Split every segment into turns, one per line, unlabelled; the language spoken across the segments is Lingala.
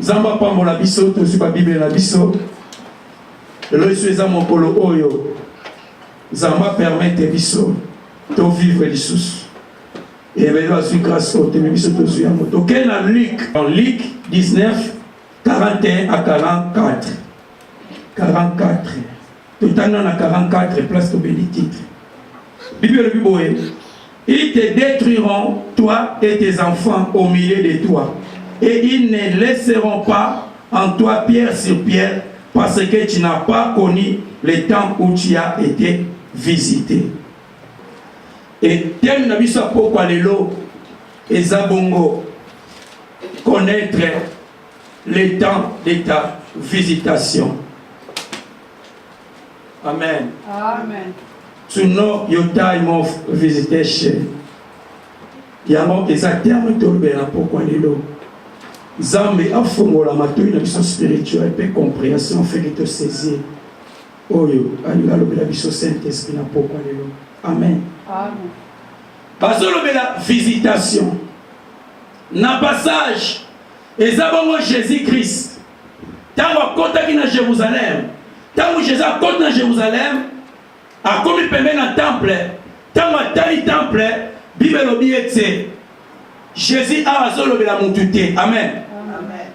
Zamba pambola biso to su ba Bible na biso. Lo sueza mokolo oyo. Zamba permettre biso to vivre lisusu. Et bien là suis grâce au témoin biso to su ya moto. Ken na Luc, en Luc 19 41 à 44. 44. Tout en a 44 place de bénédict. Bible le Bible. Ils te détruiront, toi et tes enfants, au milieu de toi. Et ils ne laisseront pas en toi pierre sur pierre, parce que tu n'as pas connu le temps où tu as été visité. Et thème na biso pourquoi lelo ezabongo connaître le temps de ta visitation. Amen.
Amen.
To know your time of visitation. Yamo exactement tolbela pourquoi lelo. Zambe afongola matoi na biso spirituel et compréhension fait que te saisir. Oyo alinga lobela biso Saint-Esprit na pourquoi lelo. Amen.
Amen.
Bazolobela visitation. Na passage ezabongo Jésus-Christ. Tango akotaki na Jérusalem. Tango Jésus akoti na Jérusalem. A commis pembeni na temple, tango atali temple, Bible lobi ete Jésus a azolobela mutu te. Amen.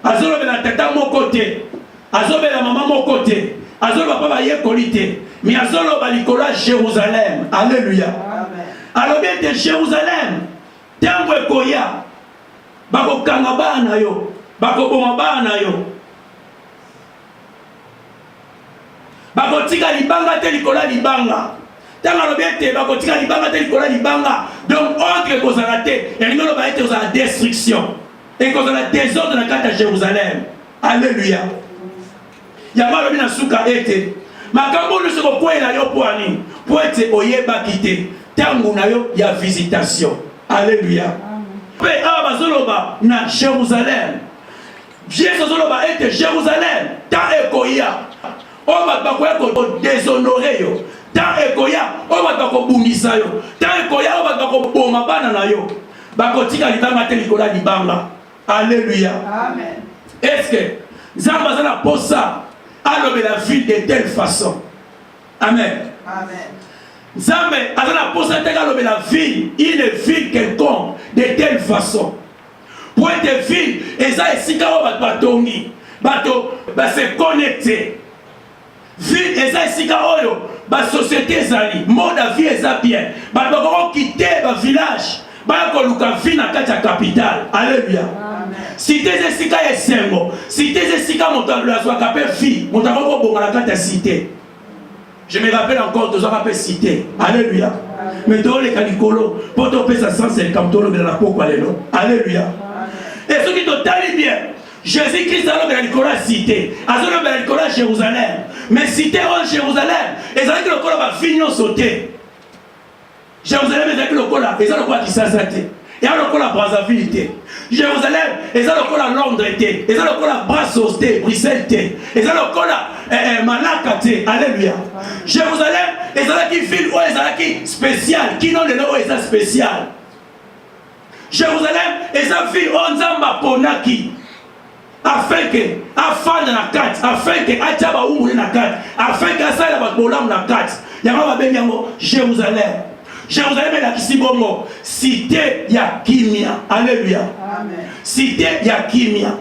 Azolobela tata moko te, azolobela mama moko te, azoloba papa yekoli te, mais azoloba likolo ya Jérusalem. Alléluia. Alobi ete Jérusalem, tango ekoya, bakokanga bana yo, bakoboma bana yo. Bakotika libanga te likola libanga. Tanga lobete bakotika libanga te likola libanga. Donc entre kozala te, elingolo ba ete kozala destruction. Et kozala désordre na kata Jérusalem. Alléluia. Yama lobi na suka ete. Makambo luso ko kwela yo poani. Po ete oyeba kite. Tangu na yo ya visitation. Alléluia. Pe abazoloba na Jérusalem. Jésus zoloba ete Jérusalem ta ekoya. On va pas déshonorer yo. Tant ekoya, on va pas bungisa yo. Tant ekoya, on va pas boma bana na yo. Bakotika libanga te likola libanga. Alléluia.
Amen.
Est-ce que Zamba zana posa alobe la ville de telle façon? Amen.
Amen.
Zamba azana posa te alobe la ville, une ville quelconque de telle façon. Pour être ville, eza esika o batongi. Bato ba se connecter. Ville eza esika oyo ba société ezali mode de vie eza bien ba bako quitter ba village ba ko luka vie na kati ya capitale. Alléluia. Cité esika esengo, cité esika moto la zwa kapé vie moto ko bonga na kati ya cité. Je me rappelle encore deux ans après cité. Alléluia. Mais dans les calicolo pour te pesa sens le camtolo de la poko alléluia. Alléluia. Et ce qui te tali bien Jésus-Christ a l'homme de la cité, a l'homme de la Jérusalem. Mais cité en Jérusalem, et ça que le col va finir sauter. Jérusalem est avec le col, et ça le col qui s'assate. Et ça le col à Brazzaville. Jérusalem, et ça le col à Londres, et ça le col à Brassos, Bruxelles, et ça le col à Malacca. Alléluia. Jérusalem, et ça qui ville, et ça qui spécial, qui non le nom est ça spécial. Jérusalem, et ça ville, on zamba ponaki. Afin que afin de la carte, afin que ataba umune na carte, afin que ça la bolam na carte. Yama ba benyango Jérusalem. Jérusalem est la kisibongo, cité ya kimia. Alléluia. Amen. Cité ya kimia.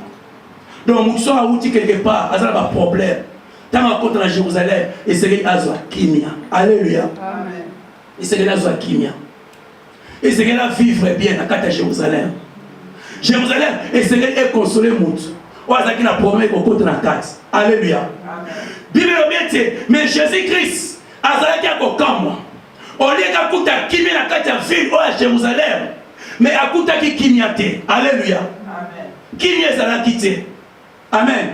Donc muso a outi quelque part, azala ba problème. Tant contre la Jérusalem, et c'est azwa kimia. Alléluia. Amen. Et c'est azwa kimia. Et c'est là vivre bien na carte Jérusalem. Jérusalem, et c'est consoler mutu. Qui n'a promis au côté de la carte. Alléluia. Bible mais Jésus-Christ a zalaki à Kokamo. Au lieu d'akuta kimi na carte ya ville à Jérusalem, mais akuta ki kimiate. Alléluia. Kimi ezalaki te. Amen.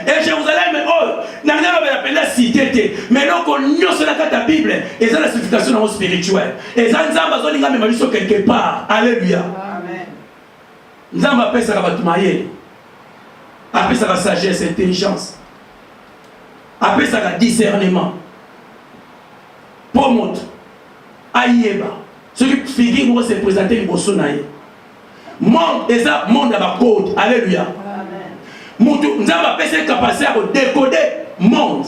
Et Jérusalem, oh, n'a pas appelé la cité, mais non qu'on n'y a la carte de la Bible, et ça la signification spirituelle. Et ça nous a besoin de même quelque part. Alléluia. Amen. Nous avons appelé ça la après ça la sagesse, intelligence. Après ça la discernement. Pour montre. Aïeba. Ce qui figure où se présenter le Bossonaï. Monde, et ça, monde à ma côte. Alléluia. mutu nzambe apesa capacité ya décoder monde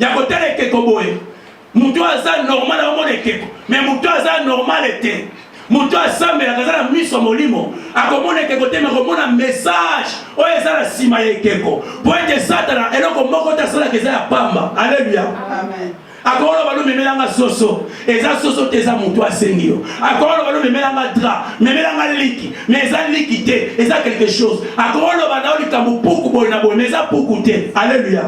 ya kotala ekeko boye mutu aza normal aomona ekeko mais mutu aza normal te mutu asambelaka aza na miso molimo akomona ekeko te me akomona message oyo eza na nsima ya ekeko po ete satana eloko moko te asalaka eza ya pamba. Alleluya. Akolo balo memelanga soso eza soso te eza mutu asengi yo. Akolo balo memelanga dra memelanga liki mais eza liki te eza quelque chose. Akolo bana likambo puku boy na boy mais eza puku te. Alléluia.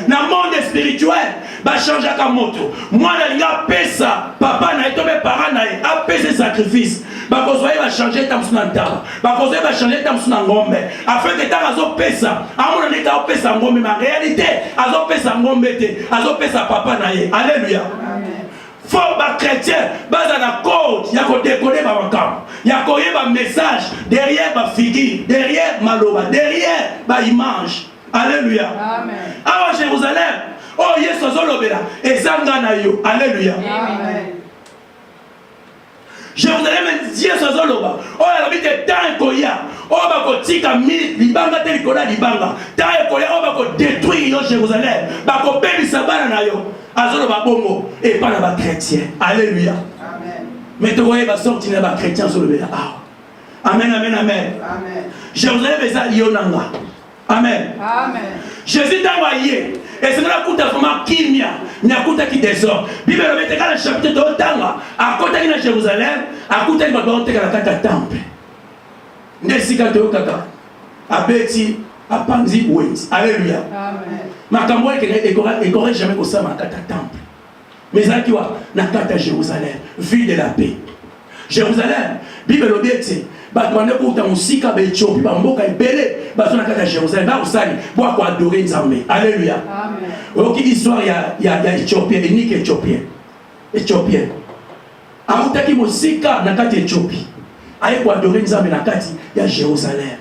Na monde spirituel ba changer ka moto mwana linga pesa papa na etobe parent na a pesa sacrifice ba kozwa ba changer ta musuna ntaba ba kozwa ba changer ta musuna ngombe afin que ta azo pesa amona ni ta pesa ngombe ma réalité azo pesa ngombe te azo pesa papa na ye. Alléluia. Amen. Faut ba chrétien baza na code ya ko décoder ba makam ya ko yeba message derrière ba figure derrière maloba derrière ba image. Alléluia. Amen. À Jérusalem oh Yesu azolobela ezanga na yo. Alléluia. Amen. Jérusalem Yesu azoloba oh alobi te temps ekoya oh bakotika libanga te likola libanga temps ekoya oh bako détruire yo Jérusalem bakobebisa bana na yo azoloba bongo epa na bakrétien. Alléluia. Amen. Mais tokoyeba sorti na bakrétien azolobela awa. Amen, amen, amen. Amen. Jérusalem eza yo nanga. Amen. Amen. Jésus t'envoyé. Et c'est là que tu as vraiment kimia. Ni à côté qui désordre. Bible le met dans le chapitre de Otanga. À côté de Jérusalem. À côté de la temple. Nesika de Okaka. À Betty. À Panzi Wait. Alléluia. Amen. Ma camoue est correct jamais comme ça. Ma kata temple. Mais là qui va. Na kata Jérusalem. Ville de la paix. Jérusalem. Bible le met. Batouane kouta musika Éthiopie ba mboka ebele bazona kata Jérusalem ba usali bo ko adorer Nzambe. Alléluia. Amen. Oki histoire ya Éthiopien unique Éthiopien. Amutaki musika na kati Éthiopie. Aye ko adorer Nzambe na kati ya Jérusalem.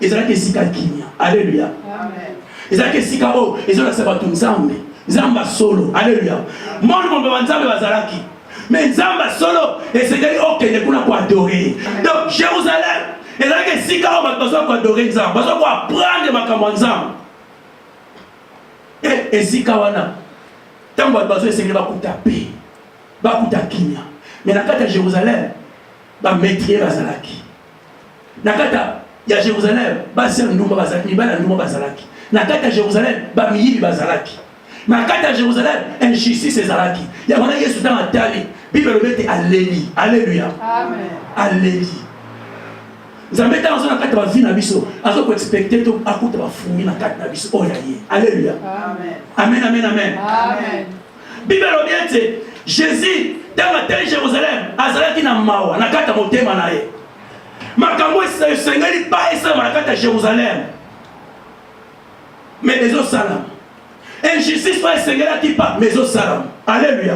Ezalaki sika kinya. Alléluia. Amen. Ezalaki sika o ezola sabatu Nzambe. Nzamba solo. Alléluia. Monde mo Nzambe bazalaki. Mais Nzamba solo et c'est que ok ne kuna quoi adorer. Donc Jérusalem et là que si quand on va besoin quoi adorer Nzamba, besoin quoi apprendre makambo Nzamba. Et si kawana tant on va besoin c'est que va kutaper. Ba kutakinya. Mais na kata Jérusalem ba maîtriser bazalaki. Na kata ya Jérusalem ba ser ndumba bazalaki, ba na ndumba bazalaki. Na kata Jérusalem ba miyibi bazalaki. Na kata Jérusalem injustice ezalaki. Ya wana Yesu dans atali. Bible le met alléluia. Alléluia. Amen. Alléluia. Nzambe ta nzona kata ba vie na biso. Azo ko expecter to akuta ba fumi na kata na biso oya ye. Alléluia. Amen. Amen, amen, amen. Amen. Bible le met Jésus dans atali Jérusalem azalaki na mawa na kata motema na ye. Makambo esengeli pa esa na kata Jérusalem. Mais les autres salam. Injustice pas Seigneur qui pas mais au salam. Alléluia.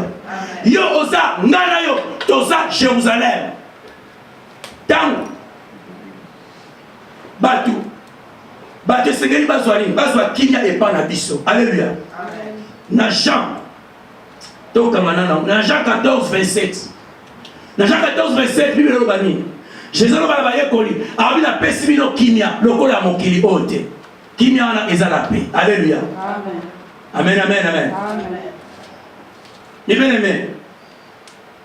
Yo osa ngana yo toza Jérusalem. Tant batu Seigneur bazwa kinya et pas na biso. Alléluia. Amen. Na Jean na Jean 14 27. Na Jean 14 27 Bible lo bani. Jésus lo ba ye koli. Abi na pesi bino kinya lokola ya mokili ote. Kinya wana ezala paix. Alléluia. Amen. Amen, amen, amen. Amen. Bien aimé.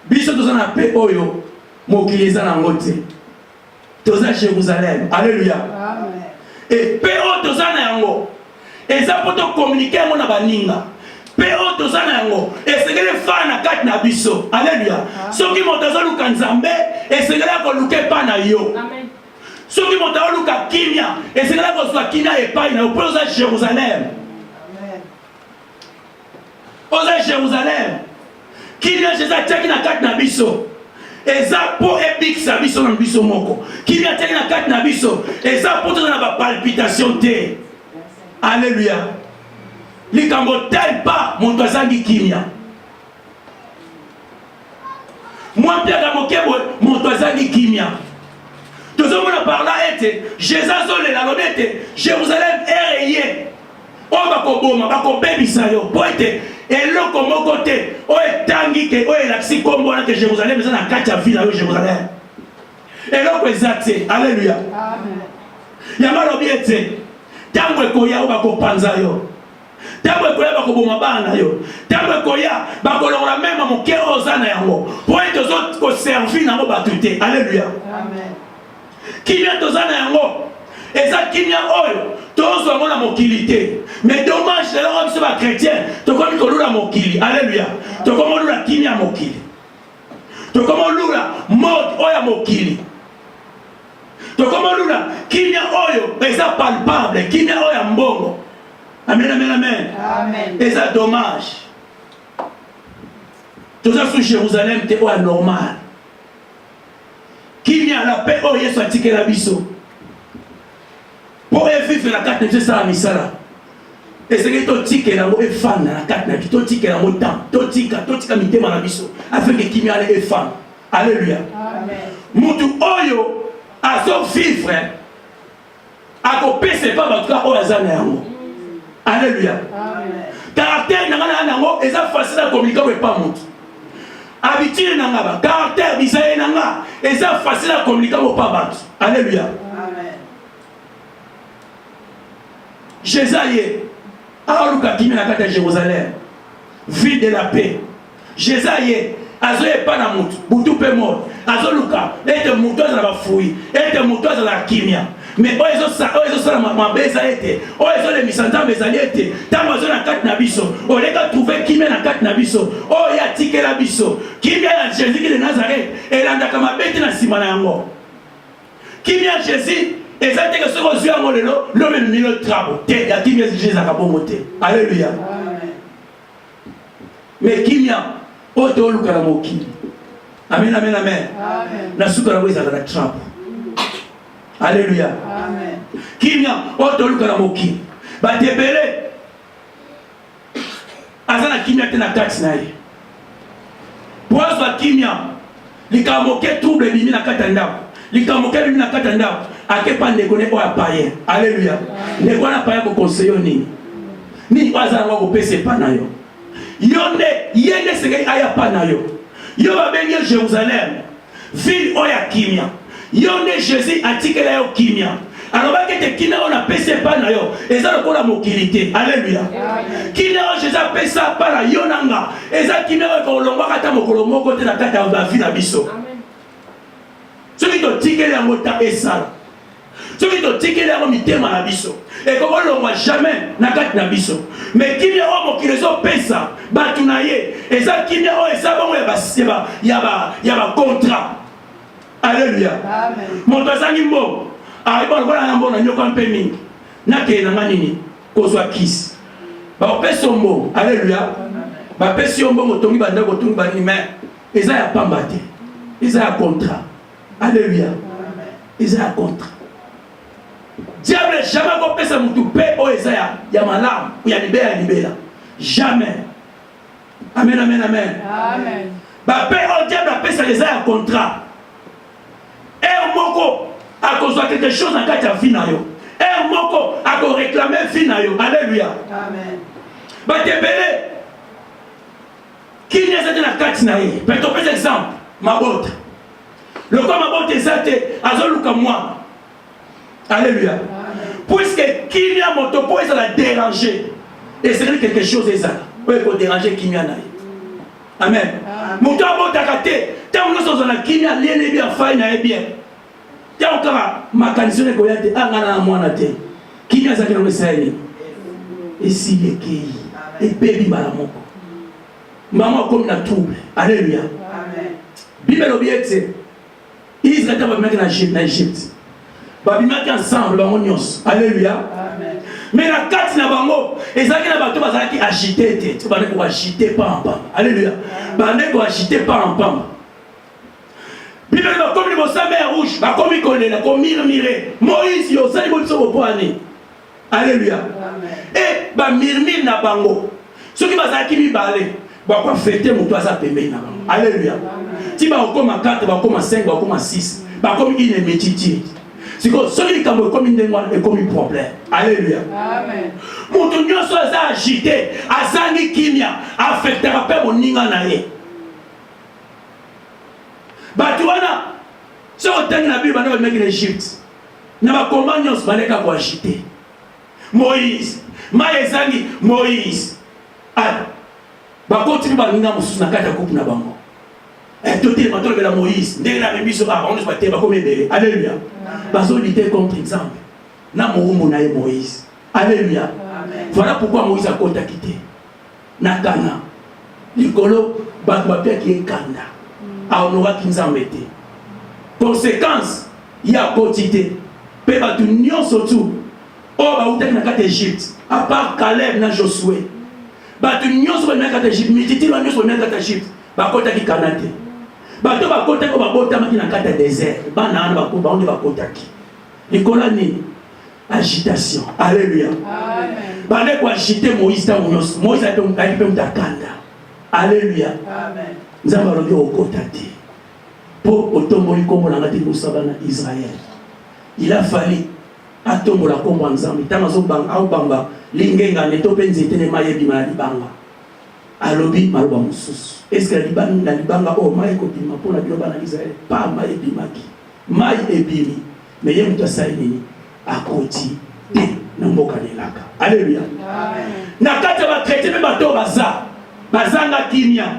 Biso toza na paix oyo mokili eza na ngote. Toza Jérusalem. Alléluia. Amen. Et paix oyo toza na yango. Eza poto communiquer mo na baninga. Paix oyo toza na yango. Esengeli fa na kati na biso. Alléluia. Soki moto azaluka Nzambe, esengeli akoluka pa na yo. Amen. Soki moto azaluka kimia, esengeli akozwa kimia epai na yo. Po oza Jérusalem. Oza Jérusalem qui a Jésus attaqué na kati na biso eza po ebikisa biso na biso moko qui a attaqué na kati na biso eza po toza na ba palpitation te. Alléluia. Likambo tel pas mon azangi kimia moi pia ka mokebo mon azangi kimia tozomona par là ete Jésus azolela lobete Jérusalem ereye o bakoboma bakobebisa yo po ete eloko moko te o etangi ke o elakisi kombo wana ke Jérusalem eza na kati ya ville ya Jérusalem eloko eza te. Alléluia. Amen. Yamba lobi ete tango ekoya o bakopanza yo, tango ekoya bakoboma bana yo, tango ekoya bakolongola même moke ozana yango po ete ozo koservi nango bato te. Alléluia. Amen. Kimia tozana yango eza kimia oyo tozwa ngo na mokili te, mais dommage lelo biso ba chrétien tokomi kolula mokili. Alléluia. Tokomi kolula kimia mokili, tokomi kolula mode oya mokili, tokomi kolula kimia oyo eza palpable, kimia oyo mbongo. Amen, amen, amen. Amen. Eza dommage toza sous Jérusalem te oya normal. Kimia la paix oyo Yesu atikela biso pour vivre la carte de ça misala. Et c'est que tu tiques là et fan la carte na tu tiques là temps, tu tika mitema na biso afin que kimia les fan. Alléluia. Amen. Mutu oyo azo vivre a ko pese pas ba ka oyo azana yango. Alléluia. Amen. Caractère na ngana yango eza facile à communiquer avec pas mutu. Habitude na ngaba caractère bisaye na nga eza facile à communiquer avec pas batu. Alléluia. Amen. Jésaïe a luka kimi na kata Jérusalem, ville de la paix. Jésaïe azoye pas na mutu, butu pe mort. Azoluka ete mutu za ba fui, ete mutu za la kimia. Mais oyo ça ma beza ete, oyo le misanta bezali ete, tango zo na kata na biso, o leka trouver kimia na kata na biso, oyo ya tikela biso. Kimia ya Jésus de Nazareth, elanda kama bete na sima na yango. Kimia Jésus exact que ce que je suis l'homme est le travail. Il y a qui vient de Jésus à monter. Alléluia. Mais qui vient au dehors de la moquille. Amen, amen, amen. La soupe à la voix à la trappe. Alléluia. Qui vient au dehors de la moquille. Bah t'es belé. Azana qui vient na taxe naïe. Pour ça qui vient. Les cas moqués trouble bimi na katanda. Les cas moqués bimi na katanda. Akepa ndekone oya paye. Alléluia. Ndeko na paye ko conseiller nini? Ni bazana ko pese pa na yo. Yonde yende senge aya pa na yo. Yo ba benye Jérusalem. Ville oya kimia. Yonde Jésus atikela yo kimia. Alors ba kete kina ona pese pa na yo. Eza lokola mokilité. Alléluia. Kina o Jésus pesa pa na yo nanga. Eza kimia ko longwa kata mokolo moko te na kata ba vie na biso. Amen. Celui qui tikela ngota esala. Celui qui tike la mitema na biso et comme on voit jamais na kat na biso mais qui est homme qui les pesa batu na ye et ça qui est oh ça bon ya ba contrat. Alléluia. Amen. Mon bazangi mbo ah bon voilà na mbona nyoko mpe mingi na ke na nganini kozwa kiss ba pesa mbo. Alléluia. Ba pesa mbo motongi banda ko tungi bani mais eza ya pamba te eza ya contrat. Alléluia. Amen. Eza ya contrat. Diable jamais qu'on pèse mutu pe o ezaya ya malam ya libela jamais. Amen, amen, amen. Amen. Ba pe o diable pèse les ya contrat. Et moko a cause quelque chose en kati ya vie na yo. Et moko a ko réclamer vie na yo. Alléluia. Amen. Ba tebele qui n'est pas na kati na ye. Par exemple, mabota. Le corps mabota ezate azoluka moi. Alléluia. Amen. Puisque Kimia Motopo est à la déranger. Et c'est quelque chose est ça. Oui, pour déranger Kimia Naï. Amen. Motopo Takate. Tant que nous sommes dans la Kimia, l'ennemi bien faille naï bien. Tant que ma canison est goyate, angana moanate. Kimia Zaki no Saïni. Et si les qui et baby malamoko. Maman comme la trouble. Alléluia. Amen. Bible obiete. Israël va mettre en Égypte. Babimaki ensemble bango nyos. Alléluia. Amen. Mais la carte na bango ezaki na bato bazaki agité te. Bande ko agité pas en pamba. Alléluia. Bande ko agité pas en pamba. Bible ba comme le mer rouge, ba comme kolela, comme murmurer. Moïse yo sali boso boani. Alléluia. Amen. Et ba murmure na bango. Ceux qui bazaki mibale, ba ko fêter moto asa pembe na bango. Alléluia. Ti ba ko ma 4, ba ko ma 5, ba ko ma 6. Ba comme une métiti. C'est que celui qui a comme un problème. Alléluia. Amen. Mon Dieu soit agité, azangi kimia, affectera pas mon ninga nae. Batuana, si on tient la Bible, on va mettre l'Égypte. N'a pas comment nous va agité. Moïse. Maïzangi, Moïse. Ah, bakotini baninga mususu na kata coupe na bango. Toté matolo bela Moïse, ndenge na biso ba on se baté ba comme bébé. Alléluia. Bazo lutter contre exemple. Na moumou na Moïse. Alléluia. Voilà pourquoi Moïse a kota quitté. Na Kana. Likolo ba pia qui est kanda. A onora kinzambete. Conséquence, il y a quotité. Pe ba tu nyonso tout. Oh ba utek na kata Égypte. À part Caleb na Josué. Ba tu nyonso ba na kata Égypte, mititi ba nyonso na kata Égypte. Ba kota ki kanate. Ba to ba kota ko ba bota maki na kata désert. Ba na ba ko ba on ba kota ki. Nicolas ni agitation. Alléluia. Amen. Ba ne ko agiter Moïse ta nyonso. Moïse a pe mtakanda. Alléluia. Amen. Nzamba lobi okota te. Pour otomboli kombo na ngati musaba na Israël. Il a fallu atombola kombo nzambe tanga zo banga au banga lingenga ne to penzi tene mayebi ma libanga. Alobi maloba mususu. Est-ce que libanga libanga o mai ko bima pona biloba na Israël pa mai bimaki. Mai ebimi. Mais yem to saini akoti te na mboka nelaka. Alléluia. Amen. Na kata ba chrétien be bato bazanga kimia.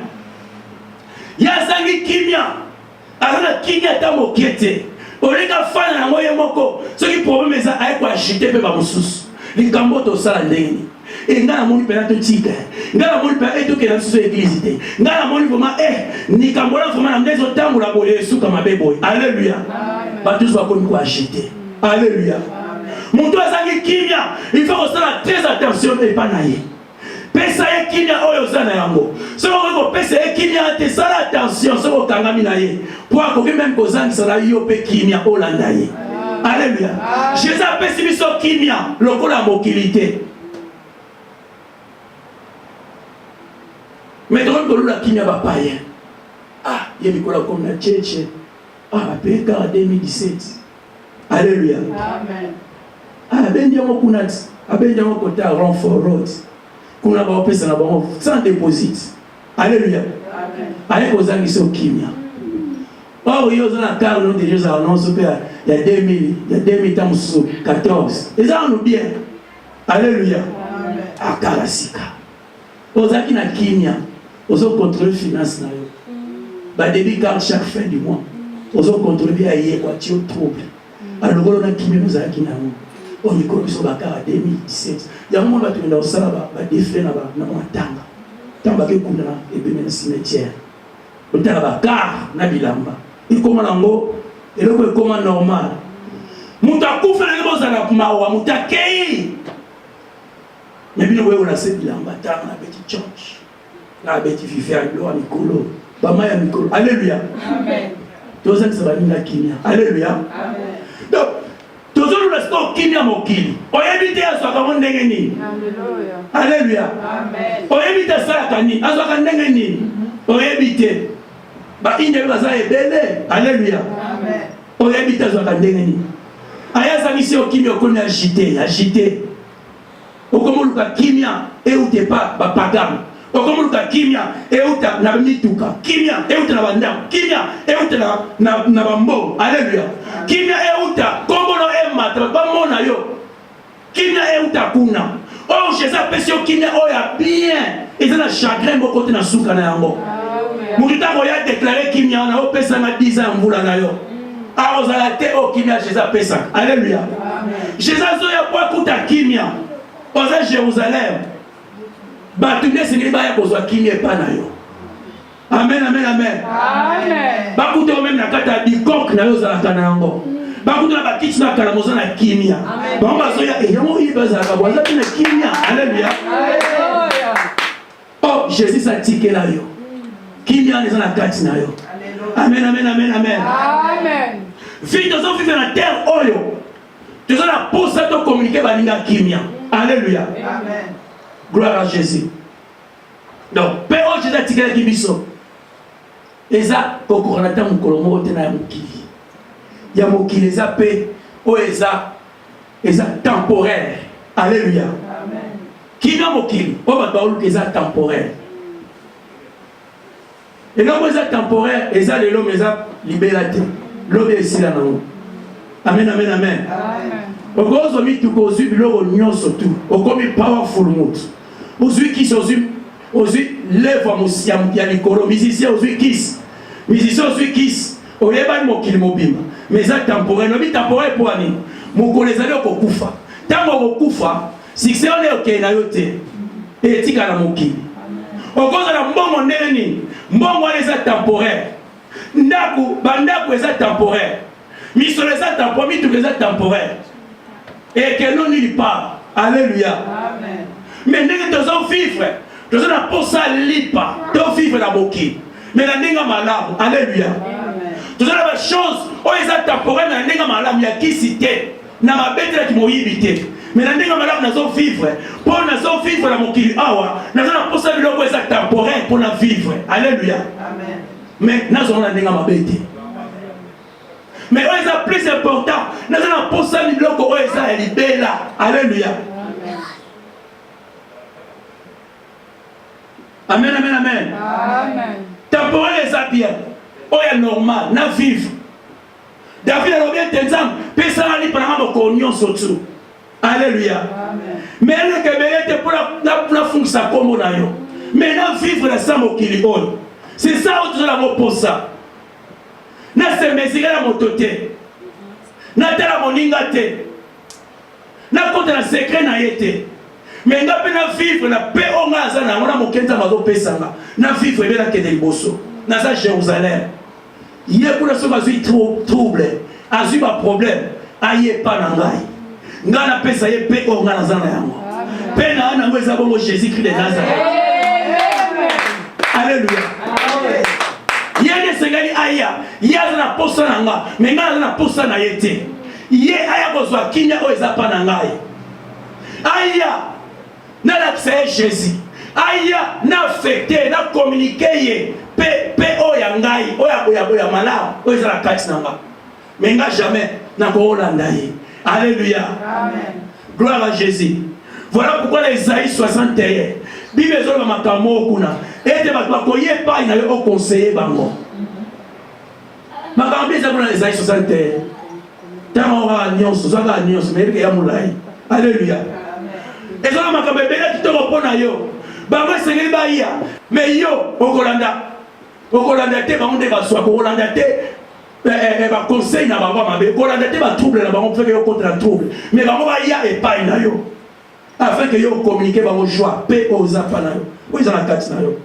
Ya zangi kimia. Azana kimia ta mokete. Oleka fana na moye moko. Ce qui problème ça ay ko agiter pe ba mususu. Likambo to sala ndeni. Et ngana moni pena to tika. Ngana moni pa eto ke na susu église te. Ngana moni vraiment likambo la vraiment na ndezo tambola boye suka mabebo. Alléluia. Ba tous ba ko ko agiter. Alléluia. Mon toi zangi kimia. Il faut faire très attention et pas naïe. Pesa ye kimia oyo zana yango. Soko ko pesa ye kimia te sala attention soko kangami na ye. Pour ko même ko zangi sala yo pe kimia olanda ye. Alléluia. Jésus a pesi biso kimia lokola mokilité. Mais donc ko la kimia ba païen. Ah, ye mikola comme na cheche. Ah, ba peka en 2017. Alléluia. Amen. Ah, ben diamo kunat. Aben diamo kota renfort road. Kuna ba opesa na bango sans déposit. Alléluia. Amen. Allez kozangi so kimia. Oh, yo zana car non de Jésus annonce il y a 2000 ans 14. Et ça on bien. Alléluia. Amen. Akarasika. Ozaki na kimia. Ozo contrôler finance na yo. Ba débit carte chaque fin du mois. Ozo contrôler aye kwa tio trouble. Alors on a kimia ozaki na mo. On y connaît sur la carte 2017. Il y a un moment où tu es au salaba, tu es défait là-bas, tu es tanga. Tu es en bas et tu es dans le cimetière. Tu es là-bas, car tu es bilamba. Il commande en haut, et là, il commande normal. Mouta koufé les gens à la mawa, mouta kei. Mais bien, on a cette bilamba, tu as un petit church. Là, tu as fait un gloire à Nicolo. Bamaya Nicolo. Alléluia. Amen. Tu as ça va venir à Alléluia. Amen. Donc, toujours le sport kimia mokili. Oyebite aswaka ndenge nini? Alléluia. Amen. Oyebite salaka nini? Aswaka ndenge nini? Oyebite. Ba inde baza ebele. Alléluia. Amen. Oyebite aswaka ndenge nini? Aya sangisi okimia okoni agité. Okomoluka kimia e ute pa ba pagam. Okomoluka kimia e uta na mituka. Kimia e uta na bandam. Kimia e uta na bambo. Alléluia. Kimia e uta kombono mata ba mona yo kimia e uta kuna oh Jésus pesi yo kimia o ya bien ezana chagrin bo côté na suka na yango mututa ko ya déclarer kimia na o pesa na 10 ans mbula na yo a ozala te o kimia Jésus pesa. Alléluia. Jésus zo ya kwa kuta kimia oza Jérusalem ba tu ne singeli ba ya kozwa kimia pa na yo. Amen. Amen. Ba kuta même na kata bikok na yo zala kana yango. Bakuna bakiti na kalamoza na kimia. Bamba soya eyamo ibaza kabwaza na kimia. Alléluia. Oh, Jésus sa tike la yo. Kimia ni na kati na yo. Amen. Amen. Vite zo vivre na terre oyo. Tu as pour ça de communiquer baninga kimia. Alléluia. Amen. Gloire à Jésus. Donc, Père Jésus tike la kibiso. Eza kokorata mukolomo tena mukili. Il y a mot qui les appelle, oh, eza temporaire. Alléluia. Amen. Qui n'a mot qui, oh, bah, eza temporaire. Et l'homme eza temporaire, eza l'homme eza libérateur. L'homme est ici là. Amen. okozo mituka ozwi biloko nyonso tu okomi powerful moto ozwi kisi ozwi lèvre ya likolo musicien ozwi kisi musicien ozwi kisi oyebani mokili mobimba mais eza temporaire nobi temporaire mpo ani mokolo ezali okokufa ntango okokufa succès wana okei na yo te etika na mokili okozala mbongo ndenge nini mbongo wana eza temporaire bandako eza temporaire misolo eza temporaire mituka eza temporaire ekeno nulle part alléluia mais ndenge tozovivre toza na posa lipa tovivre na mokili mais na ndenge malamu alléluia toza na bachose oyo eza temporaire na ndenge malamu ya kisi te na mabetelaki moyibi te mais na ndenge malamu nazovivre mpo nazovivre na mokili awa naza na posa biloko eza temporaire mpo na vivre alléluia mais nazonga na ndenge mabe te mais oyo eza plus important naza na posa biloko oyo eza ya libela alléluia amen amen amen temporaire eza bien oyo normal na vivre David alobi ete nzambe pesanga lipa nanga mokolo nyonso tu alléluia mais elekebele ete mpo nafungisa nkombo na yo mais na vivre na sa mokili oyo c'est ça oyo toza nango posa nasembesika na moto te natala moninga te nakota na sekret na ye te mais nga mpe na vivre na mpe oyo nga aza nango na moke nzambe azopesanga na vivre ebe nakende liboso naza Jérusalem ye kuna soki azwi trouble azwi baproblème aye epa na ngai ngai napesa ye mpe oyo ngai naza na yango mpe na ya nango eza bongo Jésus-Christ de Nazareth alléluia ye nde esengeli aya ye aza na posa na nga me ngai aza na posa na ye te ye aya kozwa kimia oyo eza pa na ngai aya nalakisa ye Jésus aya na fete na communique ye pe oyo ya ngai oyo ya malamu oyo eza na kati na nga me nga jamais nakoolanda ye alléluia gloire à Jésus. Voilà pourquoi les Isaïe 61 Bible ezoloba makambo kuna ete bato bakoye epai na yo okonseye bango makambo eza kuna Isaïe 61 ntango okaa nyonso ozwaka nyonso meyebike ya molai alléluia ezoloba makambo ebele kitoko mpo na yo bango esengeli baya me yo okolanda te bango nde baswaka okolanda te baconseil na bango mabe okolanda te batrouble na bango mfeke yo contre na trouble mais bango baya epai na yo afin que yo communique bango joie pe oza pa na yo oyo eza na kati na yo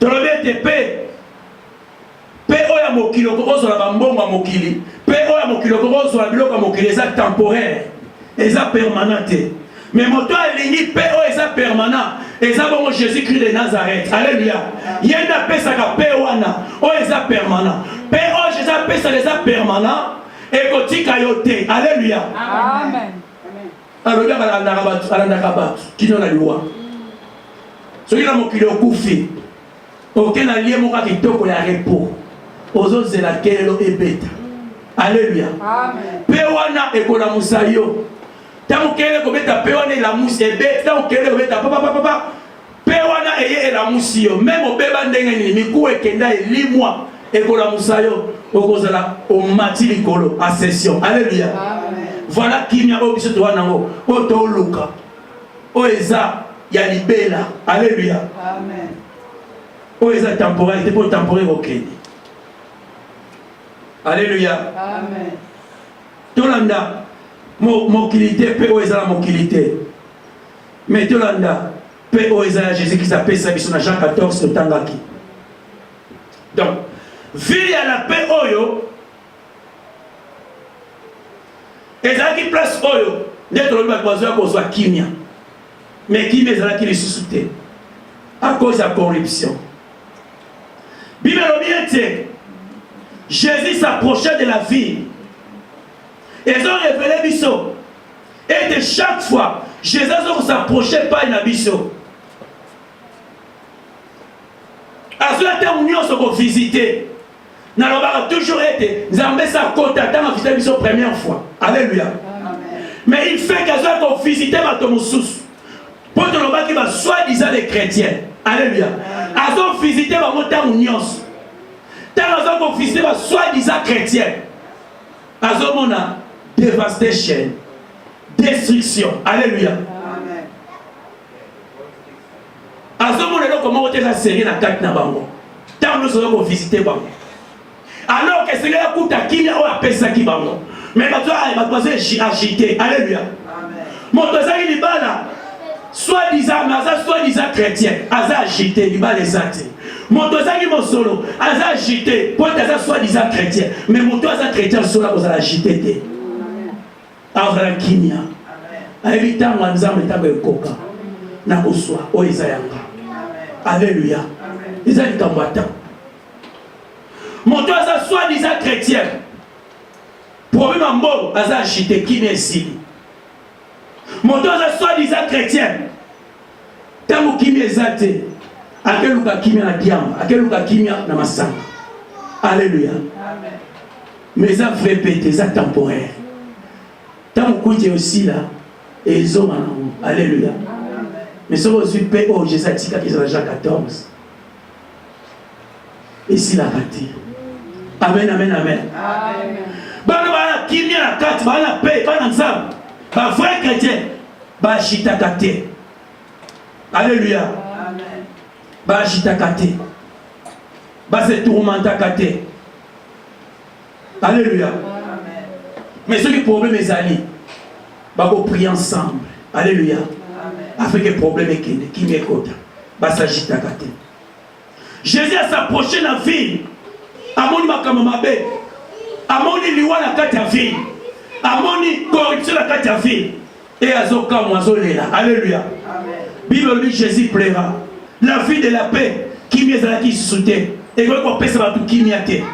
tolobi ete pe oyo ya mokili okozala bambongo ya mokili pe oyo ya mokili okozala biloko ya mokili eza temporaire eza permanent te mais moto alingi pe oyo eza permanent eza bongo Jésus-Christ de Nazareth alléluia ye nde apesaka pe wana oyo eza permanent pe oyo Jésus apesaka eza permanent ekotika yo te alléluia amen alobi alandaka bato kino na liwa soki na mokili okufi oke na lie moko kitoko ya repos ozozela kelelo ebeta alléluia mpe wana ekolamusa yo ntango kelele kobeta mpe wana elamusi ebeta ntango kelele kobeta papapapapa mpe wana eye elamusi yo meme obeba ndenge nini mikuwa ekenda elimwa ekolamusa yo okozala omati likolo ascension alléluia voilà kimia oyo biso towana nango oyo toluka oyo eza ya libela alléluia oyo eza temporalité mpo temporaire okende alléluia tolanda mokili te mpe oyo eza na mokili te mais tolanda mpe oyo eza ya Jésus-Christ apesa biso na Jean 14 totangaki donc ville ya la paix oyo ezalaki place oyo nde tolobi bato bazwya kozwa kimia mais kimia ezalaki lisusu te à cause ya corruption bible elobi ete Jésus s'approchait de la ville ils ont révélé biso ete chaque fois Jésus s'approchait pas na biso azwya te nyonso kovisite nalobaka toujours ete nzambe sa kota ntango visite biso première fois alléluia mais il fait qu'azwa kovisite bato mosusu mpo tolobaki basoi-disant les chrétiens alléluia azovisite bango ntango nyonso ntango aza kovisite basoi-disant chrétien azomona Devastation. Destruction. Alléluia. Azomo lelo comment on t'a serré la carte na bango. Tant nous allons visiter bango. Alors que c'est là pour ta qui a appelé qui bango. Mais maintenant elle va passer agité. Alléluia. Mon toza il bala. Soi-disant mais soi-disant chrétien, asa agité, il va les athées. Mon toza qui mon solo, asa agité, pour asa soi-disant chrétien, mais mon toza chrétien solo vous allez agité. Alors la kimia. Aïe tant wanzam tabe koka. Na koswa o izayanga. Alléluia. Ils ont dit combattant. Mon Dieu, ça soi-disant chrétien. Problème en mort, ça a agité qui n'est ici. Mon Dieu, ça soi-disant chrétien. Tant qui m'est athée. À quel cas qui m'est à diam, à quel cas qui m'est à massang. Alléluia. Mais ça fait péter, ça temporaire. Tant que tu es aussi là, et ils ont un alléluia. Mais si vous êtes PO, Jésus a dit qu'ils ont Jean 14. Et s'il a raté. Amen, amen, amen. Amen. Qui vient la carte, la paix, pas l'ensemble. Pas vrai chrétien. Ba chita kate. Alléluia. Amen. Ba chita kate. Ba se tourmenta kate. Alléluia. Amen. Mais ce qui est problème est allé. Ba go prier ensemble. Alléluia. Afin que le problème est qui m'écoute. Basagita kate. Jésus a s'approché de la ville. Amoni makamamabe. Amoni liwa la kate ya ville. Amoni corruption la kate ya ville. Et azoka moazolela. Alléluia. Bible dit Jésus plaira. La vie de la paix qui m'est qui soutient. Et qu'on peut se battre qui m'y a été.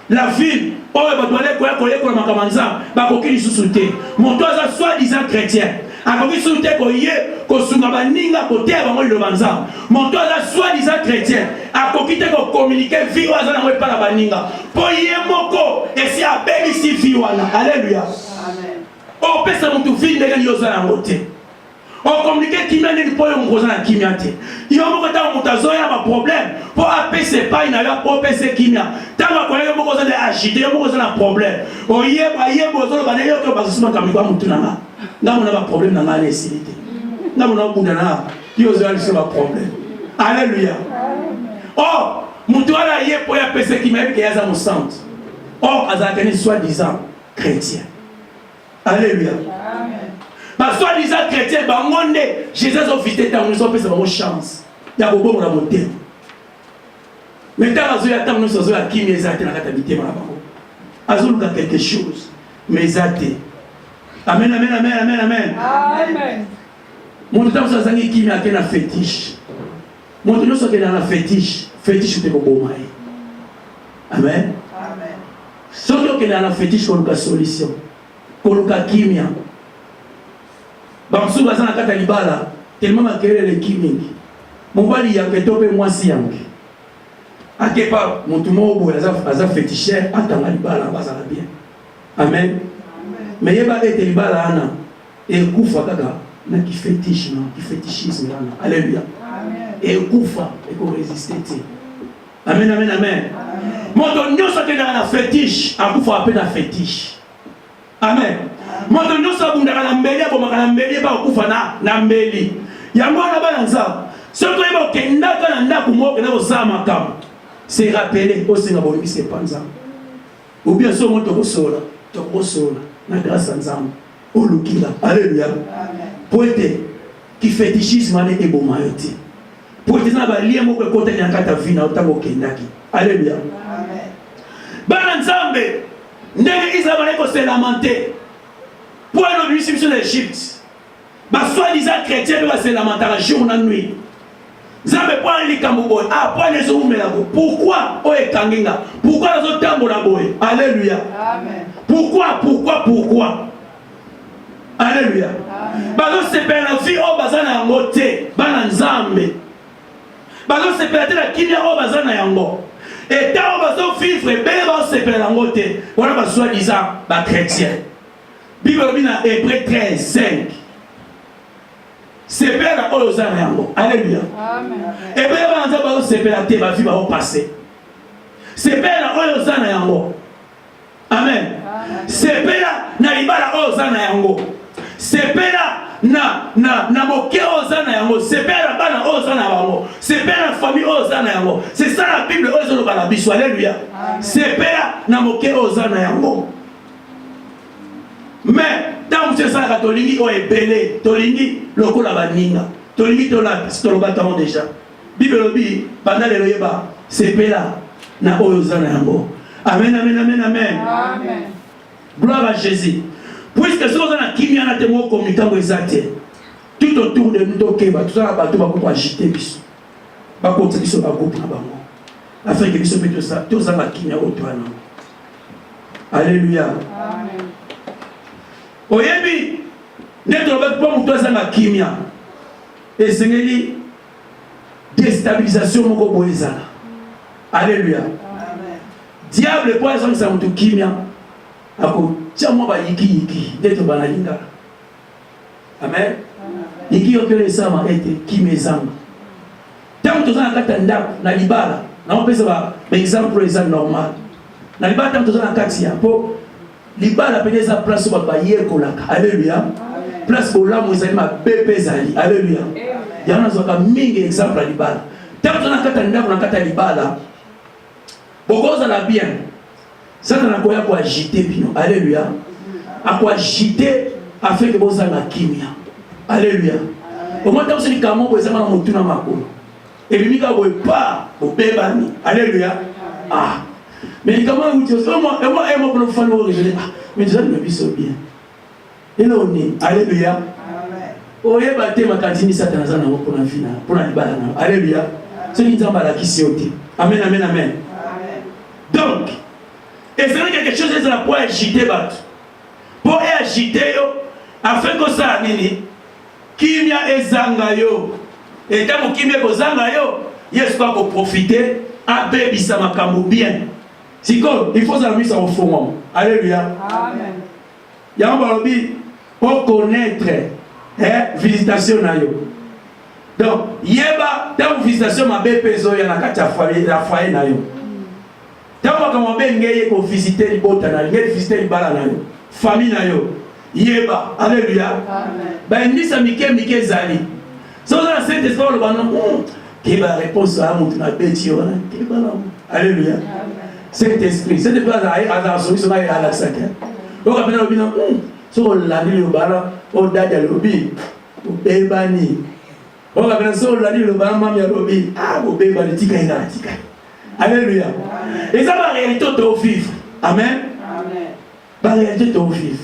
La ville, oh, bah doit aller quoi pour makamanza. Bah coquille sous-souté. Mon toit a soi-disant chrétien. Akoki soute koye ko sunga baninga kote bango le banza. Mon toit la soi-disant chrétien. Akoki te ko communiquer vie waza na pas la baninga. Po ye moko et si abeli si vie wana. Alléluia. Amen. O pesa mutu vie ndenge yoza na ngote. On communique qui m'a dit pour yon gros na kimiate. Yo moko ta mutazo ya ba problème. Po apese pa ina ya po pese kimia. Ta ma ko yo moko za de agiter yo moko za na problème. O ye bozo ba ne yo ko ba suma kamiko mutu na nga. Là, on a un problème dans la nécessité. Là, on a un problème. Alléluia. Oh, mon toit là, il y a pour y appeler qui m'a dit qu'il y a un centre. Oh, Azakani soi-disant chrétien. Alléluia. Bah, soi-disant chrétien, bah, on est, Jésus a visité dans nous, on peut se faire une chance. Il y a beaucoup de monter. Mais tant que nous sommes là, qui nous a été dans la habité, on a quelque chose. Mais athée. Amen, amen, amen, amen, amen. Amen. Mon temps, ça s'agit qui m'a été un fétiche. Mon temps, ça s'agit un fétiche. Fétiche, c'est pour moi. Amen. Amen. Surtout qu'il y a un fétiche pour une solution. Pour une kimia. Bamsou, ça n'a pas libala. Tellement ma querelle est kiming. Mon bali, il y a que topé moi si yang. À quelque part, mon tout le monde, il a féticheur, attends la libala, ça va bien. Amen. Mais il y a des gens et koufa kaka na qui fétichisme alléluia et koufa et qu'on résister. Amen, amen, amen. Mon don nous sommes dans la fétiche à koufa appelle la fétiche. Amen. Mon don nous sommes dans la mbeli pour ma mbeli ba koufa na mbeli ya mwana balanza ce que il va kenda kana ndaku moko na osama kam c'est rappeler au singa bolimi c'est panza ou bien so moto kosola to kosola na grâce à Nzambe au lukila. Alléluia. Poete qui fétichisme ane ebo mayoti. Poete na ba lié moko côté na kata vina otango kendaki. Alléluia. Amen. Bana Nzambe ndenge Israël ko se lamenter. Pour l'obligation d'Égypte. Ba soi-disant chrétien doit se lamenter la jour na nuit. Nzambe point li kambo ah point les oumela bo. Pourquoi o ekanginga? Pourquoi les otambola boy? Alléluia. Amen. Pourquoi? Alléluia. Bazo se perd la vie au bazana yango te. Bana Nzambe. Bazo se perd la kinya au bazana yango. Et tant bazo vivre belle bazo se perd yango te. Voilà ba soi-disant ba chrétien. Bible dit dans Hébreux 13:5. Se perd la au bazana yango. Alléluia. Amen. Et bien bazo se perd la te ba vie ba au passé. Se perd la au bazana yango. Amen. C'est bien na libala oza na yango. Sepela na moke oza na yango. Sepela bana oza na yango. Sepela famille oza na yango. C'est ça la Bible oza lo bala biso. Alléluia. Sepela na moke oza na yango. Mais tant que ça la tolingi o ebele, tolingi lokola baninga. Tolingi tola toloba tango déjà. Bible lobi pendant le loyeba sepela na oza na yango. Amen, amen, amen, amen. Amen. Gloire à Jésus. Puisque ce qu'on a qui vient à te montrer comme étant exacté, tout autour de nous, tout ça, bateau va pouvoir agiter bis. Ba côté biso ba groupe na bango. Afin que biso meto ça, tout ça va qui vient au toi non. Alléluia. Amen. Oyebi, neto ba pas mu toi ça na kimia. Et sengeli déstabilisation moko boezana. Alléluia. Diable pour exemple ça mutu kimia ako tiamo ba yiki deto banalinga. Amen. Yiki okele sama ete kimezanga. Tant tozana kata ndako na libala na opesa ba exemple normal. Na libala tant tozana kati ya po libala peneza place ba yekolaka. Alléluia. Place olamu ezali ma bebe zali. Alléluia. Yana zoka mingi exemple libala. Tant tozana kata ndako na kata libala Bogoza la bien. Satan a quoi agiter bino. Alléluia. A quoi agiter afin que boza na kimia. Alléluia. Au moins dans ce cas mo boza na mutuna makolo. Et lui ka boy pas au bebani. Alléluia. Ah. Mais comment vous dites moi pour le faire le mais je ne vis bien. Et là on est. Alléluia. Amen. Oye baté makatini Satan za na pour na fina pour na libala na. Alléluia. Ce qui t'en bala qui sioté. Amen, amen, amen. Donc, et c'est quelque chose qui pour agiter battre. Pour agiter afin que ça nini kimia ezanga yo. Et tant que kimia kozanga yo, yes pas pour profiter à bébisa makambo bien. Si quoi, il faut ça mise au fond. Alléluia. Amen. Ya mbalobi pour connaître visitation na yo. Donc, yeba tant visitation ma bepezo ya na kati ya foyer na yo. Tant que ben ngeye ko visiter libota na ngeye visiter libala na yo famille na yo yeba alléluia ben ni sa mike zali so na saint esprit le banon ke ba réponse à mon na beti ona ke ba la alléluia saint esprit c'est de place à la solution à la sacré o ka bena bina so la ni le bala o dada lobi o bebani o ka bena so la ni le bala mami lobi o bebani tika ina tika. Alléluia. Et ça va réalité de vivre. Amen. Amen. La réalité de vivre.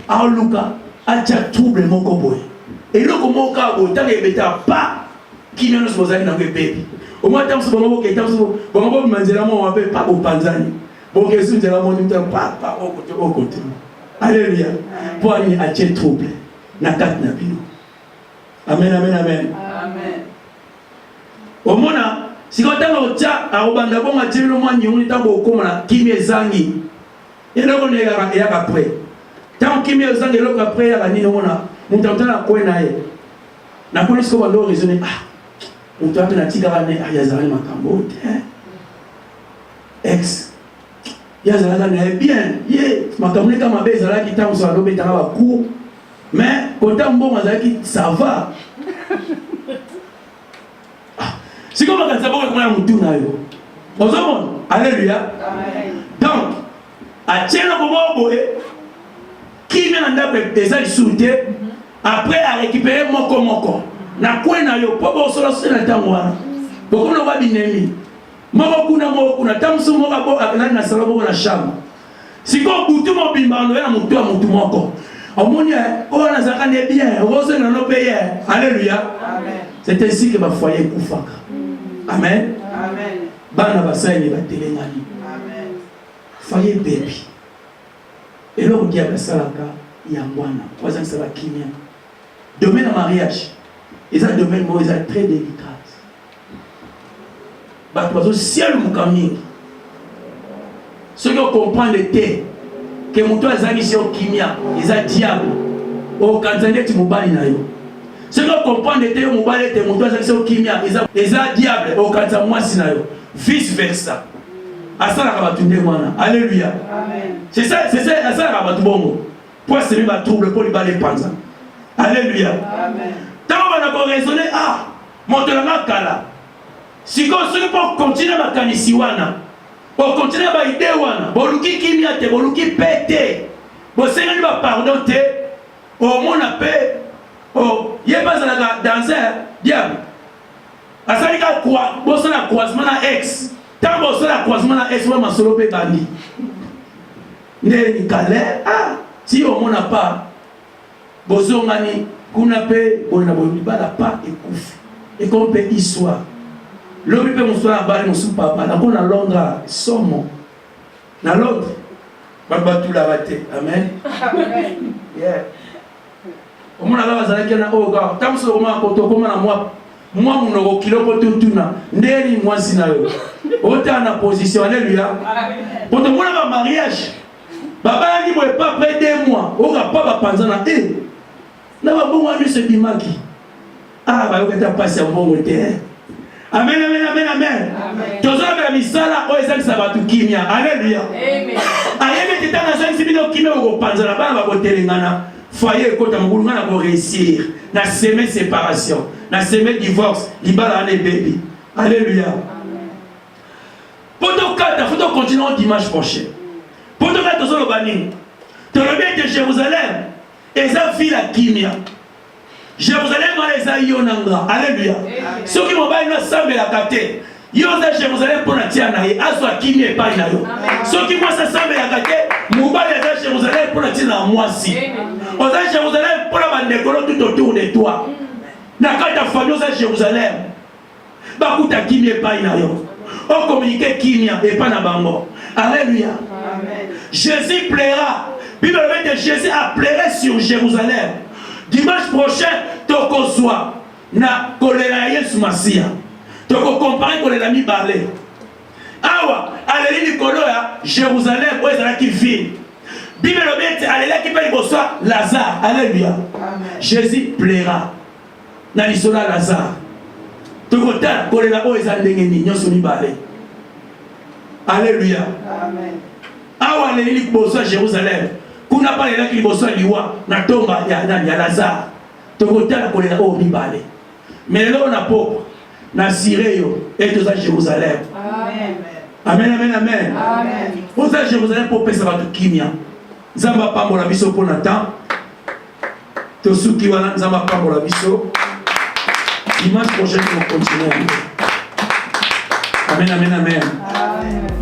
Alors Luca a déjà trouble mon coboy. Et le comment cabo tant que bêta pas qui ne nous pose dans le bébé. Au moins tant que bon que tant que bon manger la mon appelle pas au panzani. Bon que sous de la mon pas au côté. Alléluia. Pour aller à tel trouble. Na kat na bino. Amen, amen, amen. Amen. Au moins si quand on a tia a obanda bon a tiré le moins nyoni tango okoma kimie zangi eloko ne ya après tant kimie zangi eloko après ya nini mona mutantana ko na ye na ko nisko bando raisonner mutantana na tika ne ya zali makambo ex ya zala na bien ye makambo ne kama be zala ki tango so lobe tanga ba cour mais quand on bon mazaki ça va. Si comme on a d'abord comment on tourne ayo. Bonjour. Alléluia. Donc, à tiens le moment où qui vient d'appeler des insultés après à récupérer mon corps. Na quoi na yo pour solo na tangwa. Beaucoup ne va binemi. Mama kuna tamsu mo abo akana na salobo na shamba. Si comme butu mo bimbano na mutu amutu moko. Omoni o na zakane bien, rose na no paye. Alléluia. Amen. C'est ainsi que ma foyer kufaka. Amen. Amen. Bana basani batelengani. Amen. Foyer baby. Et là on dit à basalaka yangwana. Waza sala kimia. Domaine mariage. Et ça domaine moi est très délicat. Bah toi ciel mukami. Ceux qui comprennent le thé que muto azali sur kimia, ils a diable. Au kanzane timubali na yo. Ceux qui comprennent le thé mubali te muto azali sur kimia, ils a diable au kanza mwasi na yo. Vice versa. asalaka bato nde wana. Alléluia. C'est ça, asalaka bato bongo. Pour semer ma trouble, pour lui baler panza. Alléluia. Tant qu'on a raisonné, ah, mon Dieu, kala. Si on se peut continuer à kanisi wana, pour continuer à idée wana, pour luki kimia te, pour luki pété, pour se gagner pardon te, au monde a paix, oh, il y a pas de danser, diable. À ça, il y a quoi, bon, c'est la croisement à ex. Tant que c'est la croisement à ex, on va solo pe bandi. Né calé, ah, si au monde n'a pas, bozongani, qu'on a paix, on a bon, il a pas écouffe. Et qu'on peut histoire. L'homme peut me soigner à Bali, mon sous-papa. Là, on a Londres, Somme. Dans Londres, on va tout la rater. Amen. Yeah. Au moins, là, vous allez au gars. Tant que vous avez moi, mon kilo pour tout le monde. Ndéli, moi, si na yo. Autant en position. Alléluia. Pour tout le monde, un mariage. Baba, il ne pas près de moi. On va pas penser à eux. Là, on va voir ce dimaki. Ah, bah, vous êtes passé à bon côté. Amen, amen, amen, amen. Toujours avec la misala, oh, ça va tout kimia. Alléluia. Amen. Amen, tu t'as naissance, si tu kimia, on va penser là, on va voter les gana. Foyer, quand on va réussir. Na semer séparation, na semer divorce, libala ane baby. Alléluia. Pour ton cas, il faut continuer dimanche prochain. Pour ton cas, tu as le banning. Tu as le bien de Jérusalem. Et ça, fille la kimia. Jérusalem, les ayonanga. Alléluia. Ceux qui m'ont pas semblé la capter. Yosa Jérusalem pour la tianaï. Aswa kimi et pas nayo. Ceux qui m'ont semblé la capter. Mouba les Jérusalem pour la tianaï moi si. Osa Jérusalem pour la bande tout autour de toi. N'a qu'à ta famille osa Jérusalem. Bakuta kimi et pas nayo. On communique kimi et pas na bango. Alléluia. Jésus plaira. Bible de Jésus a plairé sur Jérusalem. Dimanche prochain, toko soit na kolera Yesu Masia. Toko comparer kolera mi balé. Awa, aleli likolo ya Jérusalem où ezala ki ville. Bible obete aleli ki pe libosa Lazare. Alléluia. Jésus plaira. Na lisola Lazare. Toko ta kolera où ezala ndenge ni nyoso mi balé. Alléluia. Amen. Awa aleli libosa Jérusalem. Kuna pas les gens qui bossent liwa na tomba ya Lazare. Tokotala kolela o mibale. Mais là on a pas na Sireyo et tous à Jérusalem. Amen. Amen amen amen. Amen. Pour à Jérusalem pour pesa ba kimia. Nzamba pambola biso pour Nathan. To suki wana nzamba pambola biso. Dimanche prochain on continue. Amen amen amen. Amen.